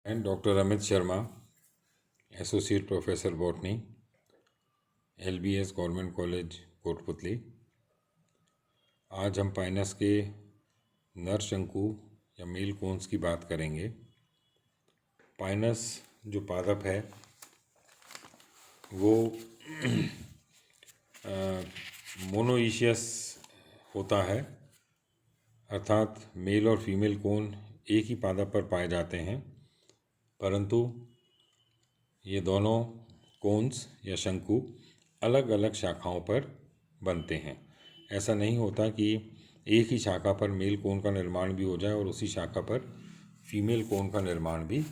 And Dr. Amit Sharma, Associate Professor Botany, LBS government college Kotputli. आज हम Pinus के नर शंकु या मेल कोन्स की बात करेंगे। पाइनस जो पादप है वो मोनोइशियस होता है, अर्थात मेल और फीमेल कोन एक ही पादप पर पाए जाते हैं, परंतु ये दोनों कोन्स या शंकु अलग अलग शाखाओं पर बनते हैं। ऐसा नहीं होता कि एक ही शाखा पर मेल कोन का निर्माण भी हो जाए और उसी शाखा पर फीमेल कोन का निर्माण भी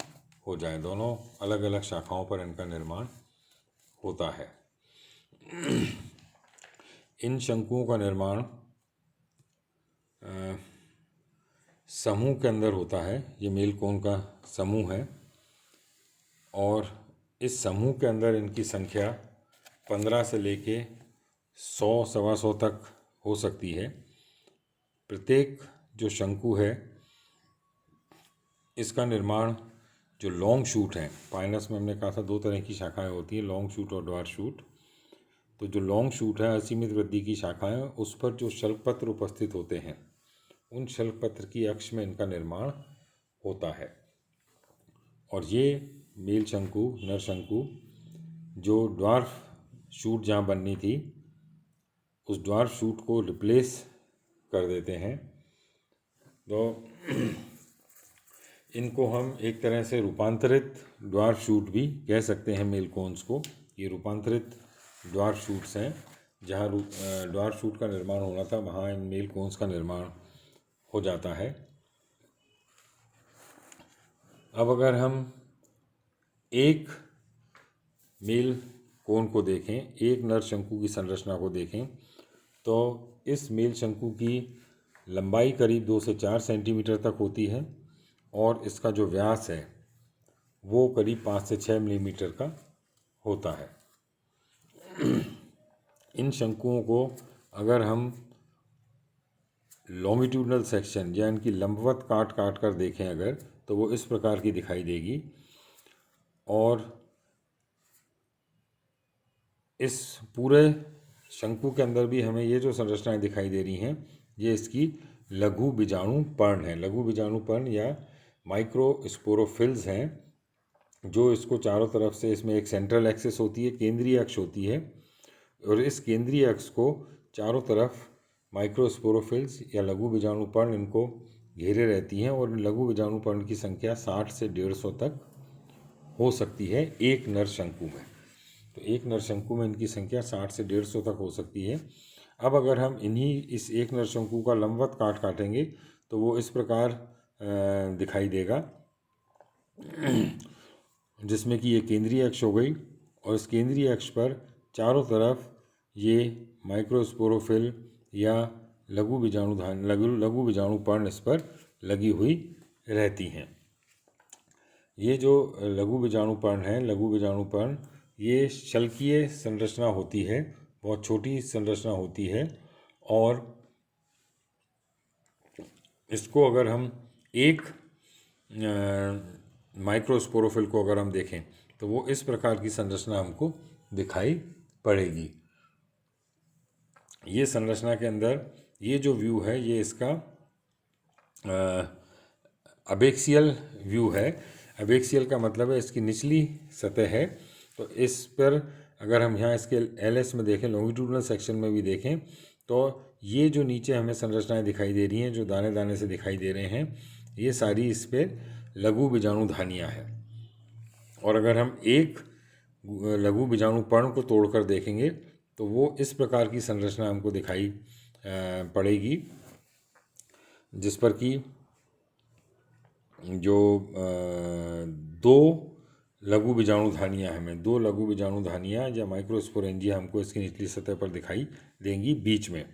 हो जाए। दोनों अलग अलग शाखाओं पर इनका निर्माण होता है। इन शंकुओं का निर्माण समूह के अंदर होता है। ये मेल कोन का समूह है और इस समूह के अंदर इनकी संख्या 15 से लेके 100 सवा 100 तक हो सकती है। प्रत्येक जो शंकु है इसका निर्माण जो लॉन्ग शूट है, पाइनस में हमने कहा था दो तरह की शाखाएं होती हैं, लॉन्ग शूट और ड्वार्फ शूट। तो जो लॉन्ग शूट है, असीमित वृद्धि की शाखाएं, उस पर जो शल्कपत्र उपस्थित होते हैं उन शल्कपत्र की अक्ष में इनका निर्माण होता है। और ये मेल शंकु, नर शंकु, जो ड्वार्फ शूट जहाँ बननी थी उस ड्वार्फ शूट को रिप्लेस कर देते हैं। तो इनको हम एक तरह से रूपांतरित ड्वार्फ शूट भी कह सकते हैं मेल कोन्स को। ये रूपांतरित ड्वार्फ शूट्स हैं। जहाँ ड्वार्फ शूट का निर्माण होना था वहाँ इन मेल कोन्स का निर्माण हो जाता है। अब अगर हम एक मेल कोन को देखें, एक नर शंकु की संरचना को देखें, तो इस मेल शंकु की लंबाई करीब 2 से 4 सेंटीमीटर तक होती है और इसका जो व्यास है वो करीब 5 से 6 मिलीमीटर का होता है। इन शंकुओं को अगर हम लॉन्गिट्यूडनल सेक्शन या इनकी लंबवत काट काट कर देखें अगर, तो वो इस प्रकार की दिखाई देगी। और इस पूरे शंकु के अंदर भी हमें ये जो संरचनाएं दिखाई दे रही हैं ये इसकी लघु बीजाणु पर्ण है। लघु बीजाणु पर्ण या माइक्रोस्पोरोफिल्स हैं जो इसको चारों तरफ से, इसमें एक सेंट्रल एक्सिस होती है, केंद्रीय अक्ष होती है, और इस केंद्रीय अक्ष को चारों तरफ माइक्रोस्पोरोफिल्स या लघु बीजाणु पर्ण इनको घेरे रहती हैं। और लघु बीजाणु पर्ण की संख्या 60 से 150 तक हो सकती है एक नर शंकु में। तो एक नर शंकु में इनकी संख्या 60 से 150 तक हो सकती है। अब अगर हम इस एक नर शंकु का लंबवत काट काटेंगे तो वो इस प्रकार दिखाई देगा, जिसमें कि ये केंद्रीय अक्ष हो गई और इस केंद्रीय अक्ष पर चारों तरफ ये माइक्रोस्पोरोफिल या लघु बीजाणु पर्ण इस पर लगी हुई रहती हैं। ये जो लघु बीजाणु पर्ण है, लघु बीजाणु पर्ण, ये शल्कीय संरचना होती है, बहुत छोटी संरचना होती है। और इसको अगर हम एक माइक्रोस्पोरोफिल को अगर हम देखें तो वो इस प्रकार की संरचना हमको दिखाई पड़ेगी। ये संरचना के अंदर ये जो व्यू है ये इसका अबेक्सियल व्यू है। अबेक्सियल का मतलब है इसकी निचली सतह है। तो इस पर अगर हम यहाँ इसके LS में देखें, लॉन्गिट्यूडनल सेक्शन में भी देखें, तो ये जो नीचे हमें संरचनाएं दिखाई दे रही हैं, जो दाने दाने से दिखाई दे रहे हैं, ये सारी इस पर लघु बीजाणु धानियाँ हैं। और अगर हम एक लघु बीजाणु पर्ण को तोड़कर देखेंगे तो वो इस प्रकार की संरचना हमको दिखाई पड़ेगी, जिस पर कि जो दो लघु बीजाणु धानियाँ हमें, दो लघु बीजाणु धानियाँ या माइक्रोस्पोरेंजिया हमको इसकी निचली सतह पर दिखाई देंगी। बीच में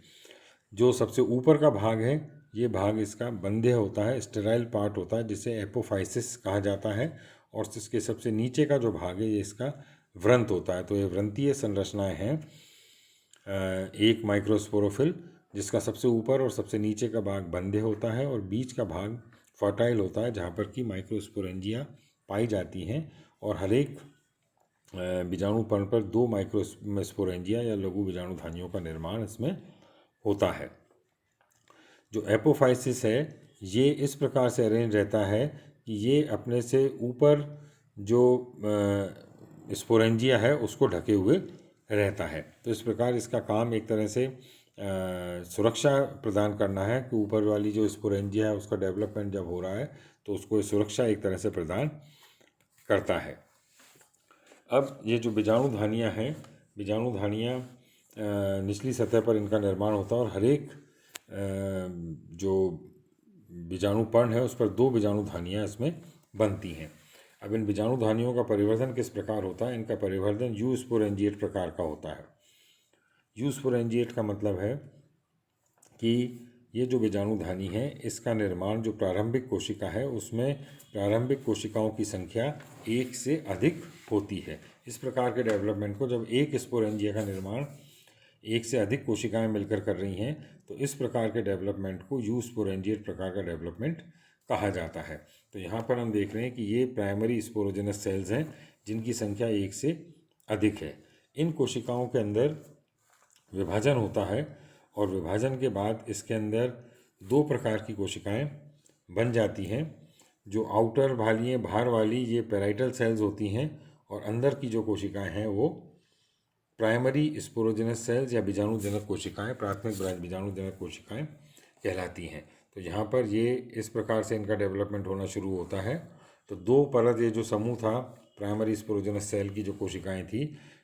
जो सबसे ऊपर का भाग है ये भाग इसका बंध्य होता है, स्टेराइल पार्ट होता है, जिसे एपोफाइसिस कहा जाता है। और इसके सबसे नीचे का जो भाग है ये इसका व्रंत होता है। तो ये व्रंतीय संरचनाएं हैं। एक माइक्रोस्पोरोफिल जिसका सबसे ऊपर और सबसे नीचे का भाग बंध्य होता है और बीच का भाग फर्टाइल होता है, जहाँ पर कि माइक्रोस्पोरेंजिया पाई जाती हैं और हर एक बीजाणु पर्ण पर 2 माइक्रोस्पोरेंजिया या लघु बीजाणुधानियों का निर्माण इसमें होता है। जो एपोफाइसिस है ये इस प्रकार से अरेंज रहता है कि ये अपने से ऊपर जो स्पोरेंजिया है उसको ढके हुए रहता है। तो इस प्रकार इसका काम एक तरह से सुरक्षा प्रदान करना है कि ऊपर वाली जो स्पोरेंजिया है उसका डेवलपमेंट जब हो रहा है तो उसको सुरक्षा एक तरह से प्रदान करता है। अब ये जो बीजाणुधानियाँ हैं, बीजाणुधानियाँ निचली सतह पर इनका निर्माण होता है और हर एक जो बीजाणुपर्ण है उस पर 2 बीजाणुधानियाँ इसमें बनती हैं। अब इन बीजाणुधानियों का परिवर्धन किस प्रकार होता है? इनका परिवर्धन यू स्पोरेंजिएट प्रकार का होता है। यू स्पोरेंजिएट का मतलब है कि ये जो बीजाणुधानी है इसका निर्माण जो प्रारंभिक कोशिका है उसमें प्रारंभिक कोशिकाओं की संख्या 1 से अधिक होती है। इस प्रकार के डेवलपमेंट को जब एक स्पोरेंजिया का निर्माण 1 से अधिक कोशिकाएं मिलकर कर रही हैं तो इस प्रकार के डेवलपमेंट को यू स्पोरेंजिएट प्रकार का डेवलपमेंट कहा जाता है। तो यहाँ पर हम देख रहे हैं कि ये प्राइमरी स्पोरोजेनस सेल्स हैं जिनकी संख्या 1 से अधिक है। इन कोशिकाओं के अंदर विभाजन होता है और विभाजन के बाद इसके अंदर 2 प्रकार की कोशिकाएं बन जाती हैं। जो आउटर वाली बाहर वाली ये पेराइटल सेल्स होती हैं और अंदर की जो कोशिकाएं हैं वो प्राइमरी स्पोरोजेनस सेल्स या बीजाणुजनक कोशिकाएं, प्राथमिक बीजाणुजनक कोशिकाएं कहलाती हैं। तो यहाँ पर ये इस प्रकार से इनका डेवलपमेंट होना शुरू होता है। तो 2 परत ये जो समूह था प्राइमरी स्पोरोजेनस सेल की जो कोशिकाएं थी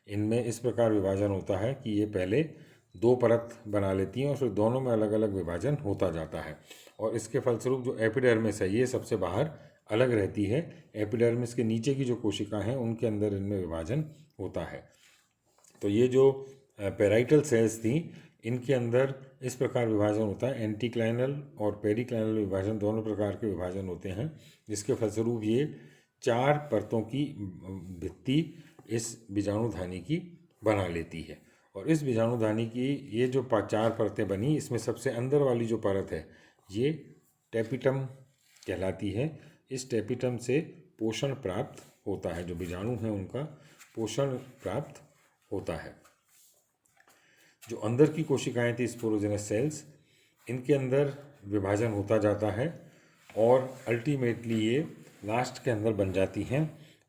इनमें इस प्रकार विभाजन होता है कि ये पहले 2 परत बना लेती हैं और फिर दोनों में अलग अलग विभाजन होता जाता है और इसके फलस्वरूप जो एपिडर्मिस है ये सबसे बाहर अलग रहती है। एपिडर्मिस के नीचे की जो कोशिकाएं हैं उनके अंदर इनमें विभाजन होता है। तो ये जो पेराइटल सेल्स थी इनके अंदर इस प्रकार विभाजन होता है। एंटीक्लाइनल और पेरिक्लाइनल विभाजन दोनों प्रकार के विभाजन होते हैं जिसके फलस्वरूप ये 4 परतों की भित्ति इस बीजाणुधानी की बना लेती है। और इस बीजाणुधानी की ये जो 4 परतें बनी इसमें सबसे अंदर वाली जो परत है ये टेपिटम कहलाती है। इस टेपिटम से पोषण प्राप्त होता है, जो बीजाणु हैं उनका पोषण प्राप्त होता है। जो अंदर की कोशिकाएं थी स्पोरोजेनस सेल्स इनके अंदर विभाजन होता जाता है और अल्टीमेटली ये लास्ट के अंदर बन जाती हैं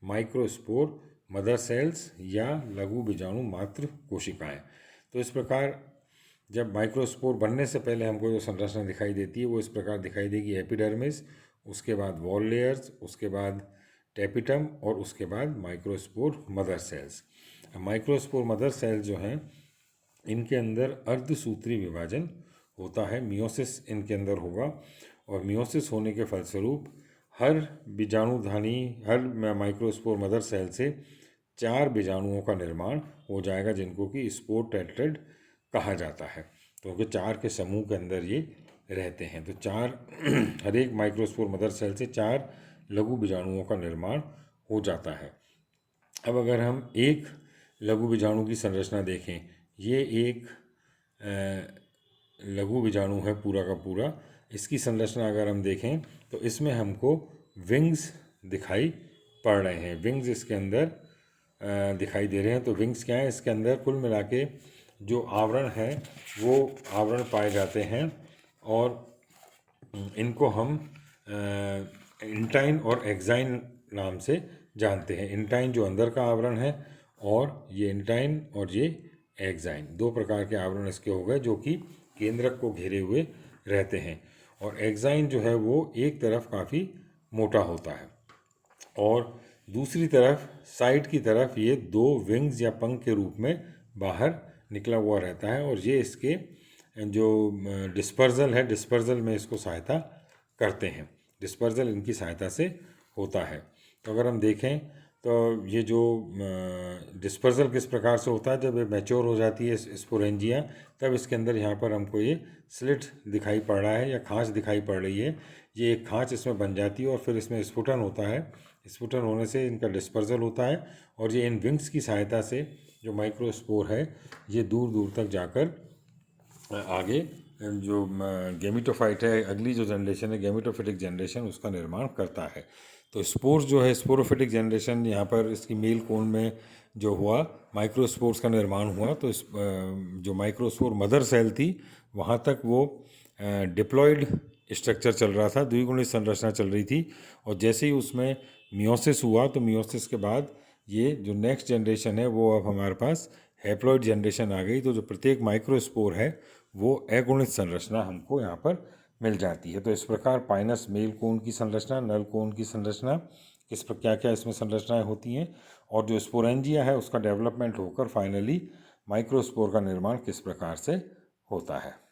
माइक्रोस्पोर मदर सेल्स या लघु बीजाणु मात्र कोशिकाएं। तो इस प्रकार जब माइक्रोस्पोर बनने से पहले हमको जो संरचना दिखाई देती है वो इस प्रकार दिखाई देगी। एपिडर्मिस, उसके बाद वॉल लेयर्स, उसके बाद टेपिटम और उसके बाद microspore mother cells. Microspore mother cells जो हैं इनके अंदर अर्धसूत्री विभाजन होता है, मियोसिस इनके अंदर होगा और मियोसिस होने के फलस्वरूप हर बीजाणुधानी हर माइक्रोस्पोर मदर सेल से 4 बीजाणुओं का निर्माण हो जाएगा जिनको कि स्पोर टेट्रेड कहा जाता है, क्योंकि 4 के समूह के अंदर ये रहते हैं। तो 4 हर एक माइक्रोस्पोर मदर सेल से 4 लघु बीजाणुओं का निर्माण हो जाता है। अब अगर हम एक लघु बीजाणु की संरचना देखें, ये एक लघु बीजाणु है पूरा का पूरा। इसकी संरचना अगर हम देखें तो इसमें हमको विंग्स दिखाई पड़ रहे हैं। विंग्स इसके अंदर दिखाई दे रहे हैं। तो विंग्स क्या है? इसके अंदर कुल मिला के जो आवरण है वो आवरण पाए जाते हैं और इनको हम इंटाइन और एक्साइन नाम से जानते हैं। इंटाइन जो अंदर का आवरण है और ये इंटाइन और ये एक्साइन, 2 प्रकार के आवरण इसके हो गए जो कि केंद्रक को घेरे हुए रहते हैं। और एक्साइन जो है वो एक तरफ काफ़ी मोटा होता है और दूसरी तरफ साइड की तरफ ये 2 विंग्स या पंख के रूप में बाहर निकला हुआ रहता है और ये इसके जो डिस्पर्जल है, डिस्पर्जल में इसको सहायता करते हैं। डिस्पर्जल इनकी सहायता से होता है। तो अगर हम देखें तो ये जो डिस्पर्जल किस प्रकार से होता है, जब ये मैच्योर हो जाती है स्पोरेंजिया तब इसके अंदर यहाँ पर हमको ये स्लिट दिखाई पड़ रहा है या खांच दिखाई पड़ रही है। ये एक खांच इसमें बन जाती है और फिर इसमें स्फुटन होता है। स्फुटन होने से इनका डिस्पर्जल होता है और ये इन विंग्स की सहायता से जो माइक्रोस्पोर है ये दूर दूर तक जाकर आगे जो गेमिटोफाइट है, अगली जो जनरेशन है गेमिटोफिटिक जनरेशन, उसका निर्माण करता है। तो स्पोर्स जो है, स्पोरोफिटिक जनरेशन, यहाँ पर इसकी मेल कोन में जो हुआ, माइक्रोस्पोर्स का निर्माण हुआ। तो इस जो माइक्रोस्पोर मदर सेल थी वहाँ तक वो डिप्लॉयड स्ट्रक्चर चल रहा था, द्विगुणित संरचना चल रही थी। और जैसे ही उसमें मियोसिस हुआ तो मियोसिस के बाद ये जो नेक्स्ट जनरेशन है वो अब हमारे पास हैप्लॉइड जनरेशन आ गई। तो जो प्रत्येक माइक्रोस्पोर है वो अगुणित संरचना हमको यहाँ पर मिल जाती है। तो इस प्रकार पाइनस मेल कोन की संरचना, नल कोन की संरचना, किस पर क्या क्या इसमें संरचनाएं होती हैं, और जो स्पोरेंजिया है उसका डेवलपमेंट होकर फाइनली माइक्रोस्पोर का निर्माण किस प्रकार से होता है।